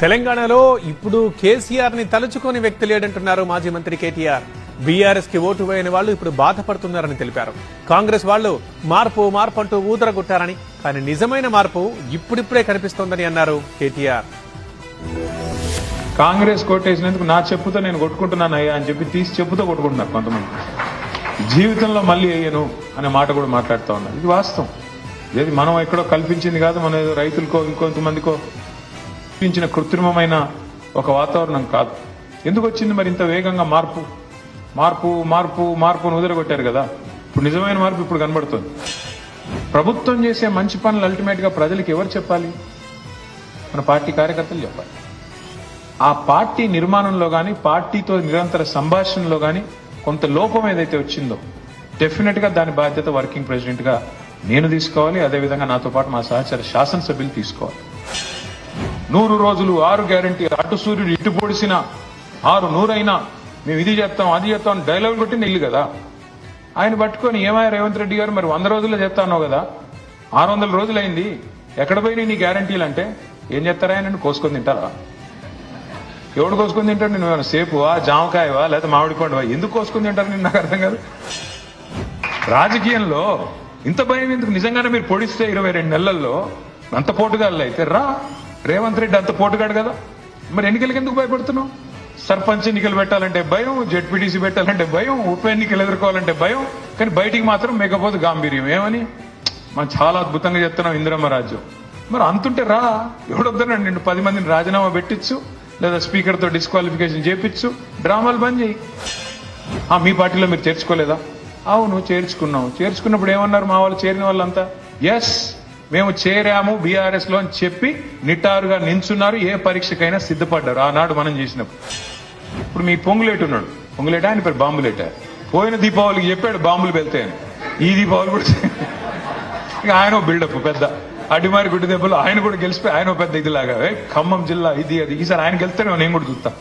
తెలంగాణలో ఇప్పుడు కేసీఆర్ ని తలుచుకొని వ్యక్తి లేడంటున్నారు మాజీ మంత్రి కేటీఆర్. బీఆర్ఎస్ కి ఓటు వేయని వాళ్ళు ఇప్పుడు బాధపడుతున్నారని తెలిపారు. కాంగ్రెస్ వాళ్ళు మార్పు మార్పు అంటూ ఊదరగొట్టారని, కానీ నిజమైన మార్పు ఇప్పుడిప్పుడే కనిపిస్తోందని అన్నారు కేటీఆర్. కాంగ్రెస్ కొట్టేసినందుకు నా చెప్పుతో నేను కొట్టుకుంటున్నాను అయ్యా అని చెప్పి తీసి చెప్పుతో కొట్టుకుంటున్నారు కొంతమంది. జీవితంలో మళ్ళీ అయ్యను అనే మాట కూడా మాట్లాడుతూ ఉన్నారు. ఇది వాస్తవం. ఇది మనం ఎక్కడో కల్పించింది కాదు, మన ఏదో రైతులకో ఇంకొంతమందికో కల్పించిన కృత్రిమమైన ఒక వాతావరణం కాదు. ఎందుకు వచ్చింది మరి ఇంత వేగంగా మార్పు మార్పు మార్పు మార్పును వదిలిగొట్టారు కదా. ఇప్పుడు నిజమైన మార్పు ఇప్పుడు కనబడుతుంది. ప్రభుత్వం చేసే మంచి పనులు అల్టిమేట్ గా ప్రజలకు ఎవరు చెప్పాలి? మన పార్టీ కార్యకర్తలు చెప్పాలి. ఆ పార్టీ నిర్మాణంలో గాని, పార్టీతో నిరంతర సంభాషణలో గాని కొంత లోపం ఏదైతే వచ్చిందో డెఫినెట్ గా దాని బాధ్యత వర్కింగ్ ప్రెసిడెంట్ గా నేను తీసుకోవాలి. అదేవిధంగా నాతో పాటు మా సహచర శాసనసభ్యులు తీసుకోవాలి. 100 రోజులు 6 గ్యారంటీ, అటు సూర్యుడు ఇటు పొడిసిన 100 అయినా మేము ఇది చేస్తాం అది చేస్తాం డైలాగ్ కొట్టింది ఇల్లు కదా. ఆయన పట్టుకొని ఏమయ్య రేవంత్ రెడ్డి గారు మరి 100 రోజుల్లో చేస్తానో కదా, 600 రోజులైంది ఎక్కడ పోయినాయి నీ గ్యారంటీలు అంటే ఏం చేస్తారా? ఆయన కోసుకొని తింటారా? ఎవడు కోసుకొని తింటాడు? నేను ఏమైనా సేపువా, జామకాయవా, లేదా మామిడి పండువా? ఎందుకు కోసుకొని తింటారు? నేను నాకు అర్థం కాదు. రాజకీయంలో ఇంత భయం ఎందుకు? నిజంగానే మీరు పొడిస్తే 22 నెలల్లో అంత పోటుగాళ్ళు అయితే రా. రేవంత్ రెడ్డి అంత పోటుగాడు కదా, మరి ఎన్నికలకు ఎందుకు భయపడుతున్నావు? సర్పంచ్ ఎన్నికలు పెట్టాలంటే భయం, జెడ్పీటీసీ పెట్టాలంటే భయం, ఉప ఎన్నికలు ఎదుర్కోవాలంటే భయం, కానీ బయటికి మాత్రం మేకపోతే గాంభీర్యం. ఏమని మనం చాలా అద్భుతంగా చెప్తున్నాం ఇందిరమ్మ రాజ్యం. మరి అంతుంటే రా, ఎవడొద్దనండి. నిన్ను 10 మందిని రాజీనామా పెట్టించు, లేదా స్పీకర్తో డిస్క్వాలిఫికేషన్ చేపించు, డ్రామాలు బంద్ చేయి. మీ పార్టీలో మీరు చేర్చుకోలేదా? అవును చేర్చుకున్నాం. చేర్చుకున్నప్పుడు ఏమన్నారు మా వాళ్ళు, చేరిన వాళ్ళంతా? ఎస్ మేము చేరాము బీఆర్ఎస్ లో అని చెప్పి నిటారుగా నించున్నారు. ఏ పరీక్షకైనా సిద్ధపడ్డారు ఆనాడు మనం చేసినప్పుడు. ఇప్పుడు మీ పొంగులేటు ఉన్నాడు, పొంగులేట ఆయన పేరు బాంబులేట. పోయిన దీపావళికి చెప్పాడు బాంబులు వెళ్తే అని. ఈ దీపావళి కూడా ఇక ఆయన బిల్డప్ పెద్ద అడిమారి గుడ్డి దెబ్బలు ఆయన కూడా గెలిచిపోయి ఆయన పెద్ద ఇదిలాగా ఖమ్మం జిల్లా ఇది అది. ఈసారి ఆయన గెలిస్తేనే నేను కూడా చూస్తా.